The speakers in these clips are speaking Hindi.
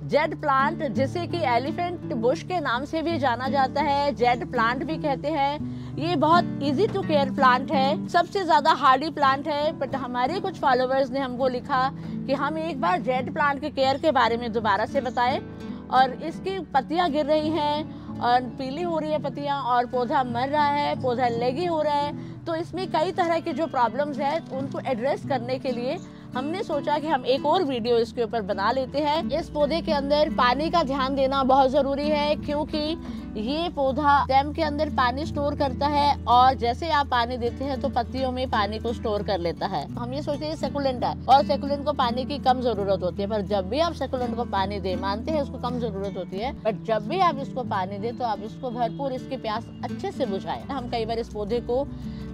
जेड प्लांट, जिसे कि एलिफेंट बुश के नाम से भी जाना जाता है, जेड प्लांट भी कहते हैं। ये बहुत इजी टू केयर प्लांट है, सबसे ज्यादा हार्डी प्लांट है। बट हमारे कुछ फॉलोवर्स ने हमको लिखा कि हम एक बार जेड प्लांट के केयर के बारे में दोबारा से बताएं। और इसकी पत्तियां गिर रही हैं और पीली हो रही है पत्तियां, और पौधा मर रहा है, पौधा लेगी हो रहा है। तो इसमें कई तरह के जो प्रॉब्लम्स है उनको एड्रेस करने के लिए हमने सोचा कि हम एक और वीडियो इसके ऊपर बना लेते हैं। इस पौधे के अंदर पानी का ध्यान देना बहुत जरूरी है, क्योंकि ये पौधा स्टेम के अंदर पानी स्टोर करता है, और जैसे आप पानी देते हैं तो पत्तियों में पानी को स्टोर कर लेता है। हम ये सोचते हैं सेकुलेंट है और सेकुलेंट को पानी की कम जरूरत होती है, पर जब भी आप सेकुलेंट को पानी दे, मानते हैं उसको कम जरूरत होती है, बट जब भी आप इसको पानी दे तो आप इसको भरपूर इसकी प्यास अच्छे से बुझाएं। हम कई बार इस पौधे को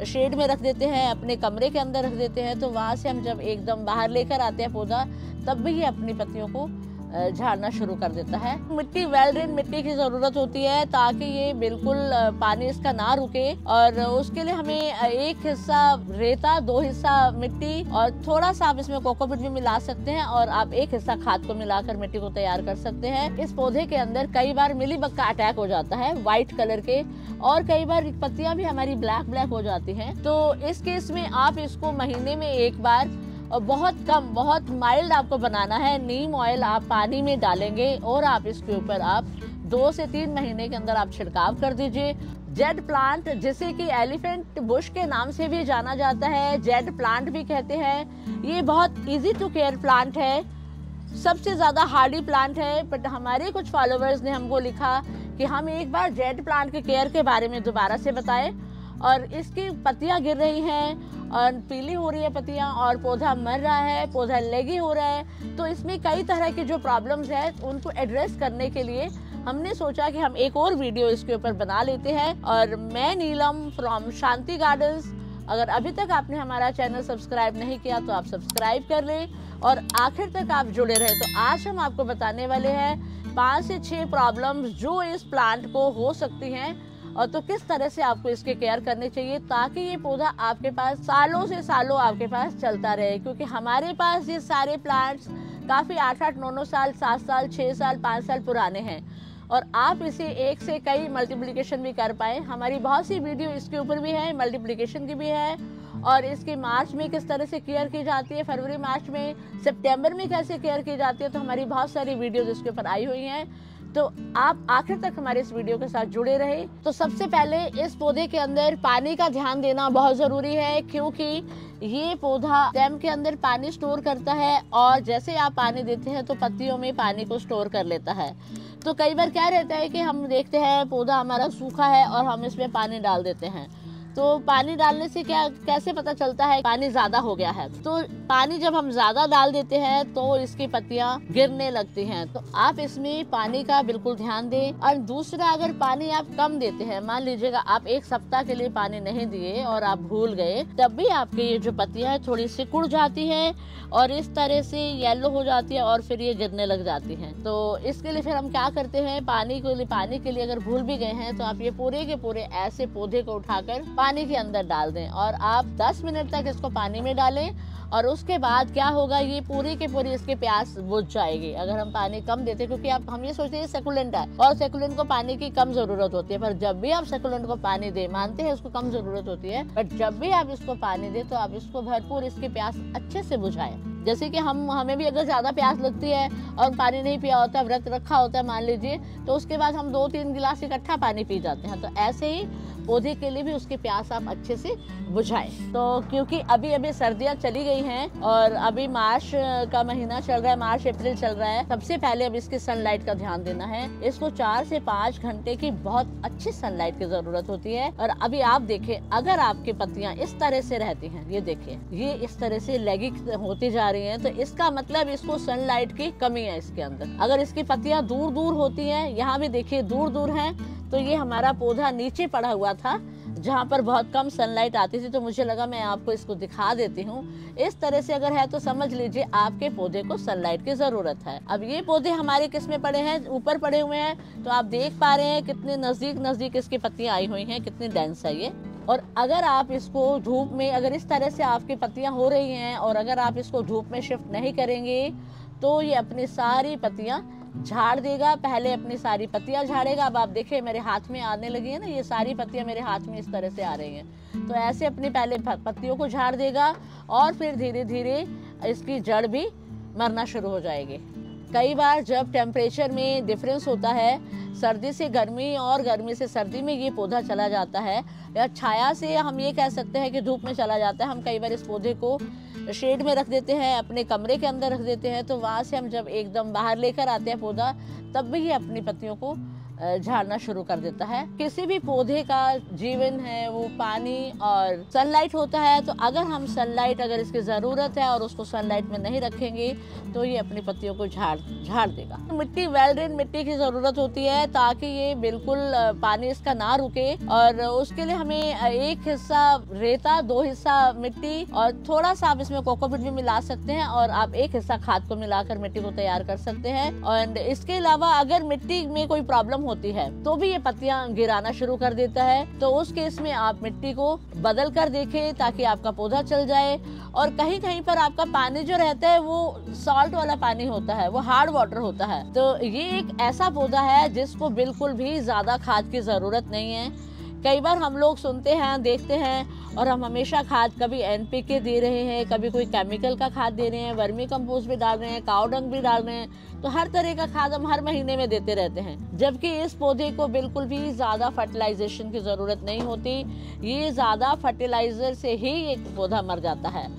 शेड में रख देते हैं, अपने कमरे के अंदर रख देते हैं, तो वहां से हम जब एकदम बाहर लेकर आते हैं पौधा, तब भी ये अपनी पत्तियों को झाड़ना शुरू कर देता है। मिट्टी, वेल ड्रेन मिट्टी की जरूरत होती है ताकि ये बिल्कुल पानी इसका ना रुके, और उसके लिए हमें एक हिस्सा रेता, 2 हिस्सा मिट्टी, और थोड़ा सा आप इसमें कोकोपीट भी मिला सकते हैं, और आप एक हिस्सा खाद को मिलाकर मिट्टी को तैयार कर सकते हैं। इस पौधे के अंदर कई बार मिलीबग का अटैक हो जाता है, व्हाइट कलर के, और कई बार पत्तियां भी हमारी ब्लैक हो जाती हैं। तो इस केस में आप इसको महीने में एक बार, और बहुत कम, बहुत माइल्ड आपको बनाना है, नीम ऑयल आप पानी में डालेंगे और आप इसके ऊपर आप 2 से 3 महीने के अंदर आप छिड़काव कर दीजिए। जेड प्लांट, जिसे कि एलिफेंट बुश के नाम से भी जाना जाता है, जेड प्लांट भी कहते हैं। ये बहुत इजी टू केयर प्लांट है, सबसे ज्यादा हार्डी प्लांट है। बट हमारे कुछ फॉलोवर्स ने हमको लिखा कि हम एक बार जेड प्लांट के केयर के बारे में दोबारा से बताएं। और इसकी पत्तियां गिर रही हैं और पीली हो रही है पत्तियां, और पौधा मर रहा है, पौधा लेगी हो रहा है। तो इसमें कई तरह के जो प्रॉब्लम्स है उनको एड्रेस करने के लिए हमने सोचा कि हम एक और वीडियो इसके ऊपर बना लेते हैं। और मैं नीलम फ्रॉम शांति गार्डन्स। अगर अभी तक आपने हमारा चैनल सब्सक्राइब नहीं किया तो आप सब्सक्राइब कर लें और आखिर तक आप जुड़े रहे। तो आज हम आपको बताने वाले हैं 5 से 6 प्रॉब्लम्स जो इस प्लांट को हो सकती हैं, और तो किस तरह से आपको इसके केयर करने चाहिए ताकि ये पौधा आपके पास सालों से सालों आपके पास चलता रहे। क्योंकि हमारे पास ये सारे प्लांट्स काफ़ी 8-8, 9-9 साल, 7 साल, 6 साल, 5 साल पुराने हैं, और आप इसे एक से कई मल्टीप्लिकेशन भी कर पाए। हमारी बहुत सी वीडियो इसके ऊपर भी है, मल्टीप्लिकेशन की भी है, और इसकी मार्च में किस तरह से केयर की जाती है, फरवरी मार्च में, सितंबर में कैसे केयर की जाती है, तो हमारी बहुत सारी वीडियोस इसके ऊपर आई हुई हैं। तो आप आखिर तक हमारे इस वीडियो के साथ जुड़े रहे। तो सबसे पहले इस पौधे के अंदर पानी का ध्यान देना बहुत जरूरी है, क्योंकि ये पौधा स्टेम के अंदर पानी स्टोर करता है, और जैसे आप पानी देते हैं तो पत्तियों में पानी को स्टोर कर लेता है। तो कई बार क्या रहता है कि हम देखते हैं पौधा हमारा सूखा है और हम इसमें पानी डाल देते हैं, तो पानी डालने से कैसे पता चलता है पानी ज्यादा हो गया है। तो पानी जब हम ज्यादा डाल देते हैं तो इसकी पत्तियां गिरने लगती हैं। तो आप इसमें पानी का बिल्कुल ध्यान दें। और दूसरा, अगर पानी आप कम देते हैं, मान लीजिएगा आप 1 सप्ताह के लिए पानी नहीं दिए और आप भूल गए, तब भी आपकी ये जो पत्तियां है थोड़ी सिकुड़ जाती है और इस तरह से येलो हो जाती है, और फिर ये गिरने लग जाती है। तो इसके लिए फिर हम क्या करते हैं, पानी के लिए अगर भूल भी गए हैं तो आप ये पूरे के पूरे ऐसे पौधे को उठाकर पानी के अंदर डाल दें, और आप 10 मिनट तक इसको पानी में डालें। और उसके बाद क्या होगा, ये पूरी के पूरी इसकी प्यास बुझ जाएगी। अगर हम पानी कम देते, क्योंकि हम ये सोचते हैं सेकुलेंट है और सेकुलेंट को पानी की कम जरूरत होती है, पर जब भी आप सेकुलेंट को पानी दे, मानते हैं उसको कम जरूरत होती है, बट जब भी आप इसको पानी दे तो आप इसको भरपूर इसकी प्यास अच्छे से बुझाएं। जैसे कि हमें भी अगर ज्यादा प्यास लगती है और पानी नहीं पिया होता, व्रत रखा होता है मान लीजिए, तो उसके बाद हम 2-3 गिलास इकट्ठा पानी पी जाते हैं। तो ऐसे ही पौधे के लिए भी उसकी प्यास आप अच्छे से बुझाएं। तो क्योंकि अभी सर्दियां चली गई हैं और अभी मार्च का महीना चल रहा है, मार्च अप्रैल चल रहा है, सबसे पहले अब इसकी सनलाइट का ध्यान देना है। इसको 4 से 5 घंटे की बहुत अच्छी सनलाइट की जरूरत होती है। और अभी आप देखें, अगर आपकी पत्तियां इस तरह से रहती हैं, ये देखिए, ये इस तरह से लेगी होती जा रही है, तो इसका मतलब इसको सनलाइट की कमी है इसके अंदर। अगर इसकी पत्तियां दूर दूर होती हैं, यहाँ भी देखिए दूर दूर हैं, तो ये हमारा पौधा नीचे पड़ा हुआ था जहाँ पर बहुत कम सनलाइट आती थी। तो मुझे लगा मैं आपको इसको दिखा देती हूँ। इस तरह से अगर है तो समझ लीजिए आपके पौधे को सनलाइट की जरूरत है। अब ये पौधे हमारे किस में पड़े हैं, ऊपर पड़े हुए हैं, तो आप देख पा रहे हैं कितने नजदीक इसकी पत्तियां आई हुई हैं, कितनी डेंस है ये। और अगर आप इसको धूप में, अगर इस तरह से आपकी पत्तियां हो रही हैं और अगर आप इसको धूप में शिफ्ट नहीं करेंगे तो ये अपनी सारी पत्तियां झाड़ देगा। पहले अपनी सारी पत्तियां झाड़ेगा। अब आप देखिए मेरे हाथ में आने लगी है ना, ये सारी पत्तियां मेरे हाथ में इस तरह से आ रही हैं। तो ऐसे अपनी पहले पत्तियों को झाड़ देगा और फिर धीरे धीरे इसकी जड़ भी मरना शुरू हो जाएगी। कई बार जब टेम्परेचर में डिफरेंस होता है, सर्दी से गर्मी और गर्मी से सर्दी में ये पौधा चला जाता है, या छाया से हम ये कह सकते हैं कि धूप में चला जाता है। हम कई बार इस पौधे को शेड में रख देते हैं, अपने कमरे के अंदर रख देते हैं, तो वहाँ से हम जब एकदम बाहर लेकर आते हैं पौधा, तब भी ये अपनी पत्तियों को झाड़ना शुरू कर देता है। किसी भी पौधे का जीवन है वो पानी और सनलाइट होता है। तो अगर हम सनलाइट अगर इसकी ज़रूरत है और उसको सनलाइट में नहीं रखेंगे तो ये अपनी पत्तियों को झाड़ देगा। मिट्टी वेल ड्रेन मिट्टी की ज़रूरत होती है ताकि ये बिल्कुल पानी इसका ना रुके, और उसके लिए हमें एक हिस्सा रेता, 2 हिस्सा मिट्टी और थोड़ा सा आप इसमें कोकोपीट भी मिला सकते हैं, और आप 1 हिस्सा खाद को मिलाकर मिट्टी को तैयार कर सकते हैं। और इसके अलावा अगर मिट्टी में कोई प्रॉब्लम होती है तो भी ये पत्तियां गिराना शुरू कर देता है। तो उस केस में आप मिट्टी को बदल कर देखें ताकि आपका पौधा चल जाए। और कहीं कहीं पर आपका पानी जो रहता है वो सॉल्ट वाला पानी होता है, वो हार्ड वाटर होता है। तो ये एक ऐसा पौधा है जिसको बिल्कुल भी ज्यादा खाद की जरूरत नहीं है। कई बार हम लोग सुनते हैं, देखते हैं, और हम हमेशा खाद कभी एनपीके दे रहे हैं, कभी कोई केमिकल का खाद दे रहे हैं, वर्मी कंपोस्ट भी डाल रहे हैं, काऊ डंग भी डाल रहे हैं। तो हर तरह का खाद हम हर महीने में देते रहते हैं, जबकि इस पौधे को बिल्कुल भी ज्यादा फर्टिलाइजेशन की जरूरत नहीं होती। ये ज्यादा फर्टिलाइजर से ही एक पौधा मर जाता है।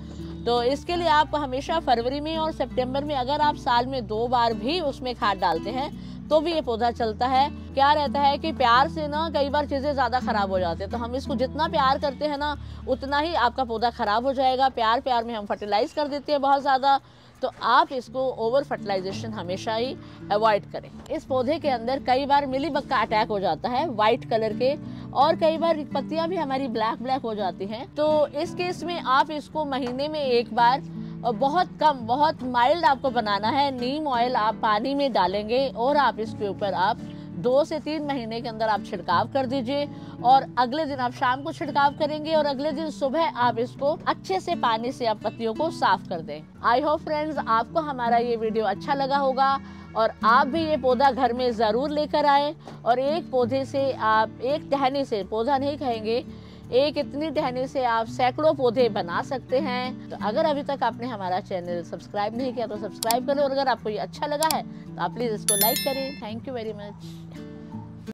तो इसके लिए आप हमेशा फरवरी में और सितंबर में अगर आप साल में 2 बार भी उसमें खाद डालते हैं तो भी ये पौधा चलता है। क्या रहता है कि प्यार से ना कई बार चीज़ें ज़्यादा ख़राब हो जाती है, तो हम इसको जितना प्यार करते हैं ना उतना ही आपका पौधा ख़राब हो जाएगा। प्यार में हम फर्टिलाइज कर देते हैं बहुत ज़्यादा, तो आप इसको ओवर फर्टिलाइजेशन हमेशा ही अवॉइड करें। इस पौधे के अंदर कई बार मिलीबग का अटैक हो जाता है वाइट कलर के, और कई बार पत्तियां भी हमारी ब्लैक हो जाती हैं। तो इस केस में आप इसको महीने में 1 बार और बहुत कम, बहुत माइल्ड आपको बनाना है। नीम ऑयल आप पानी में डालेंगे और आप इसके ऊपर आप 2 से 3 महीने के अंदर आप छिड़काव कर दीजिए, और अगले दिन आप शाम को छिड़काव करेंगे और अगले दिन सुबह आप इसको अच्छे से पानी से आप पत्तियों को साफ कर दें। आई होप फ्रेंड्स आपको हमारा ये वीडियो अच्छा लगा होगा, और आप भी ये पौधा घर में ज़रूर लेकर आए, और एक पौधे से आप, एक टहनी से, पौधा नहीं कहेंगे, एक इतनी टहनी से आप सैकड़ों पौधे बना सकते हैं। तो अगर अभी तक आपने हमारा चैनल सब्सक्राइब नहीं किया तो सब्सक्राइब करें, और अगर आपको ये अच्छा लगा है तो आप प्लीज़ इसको लाइक करें। Thank you very much.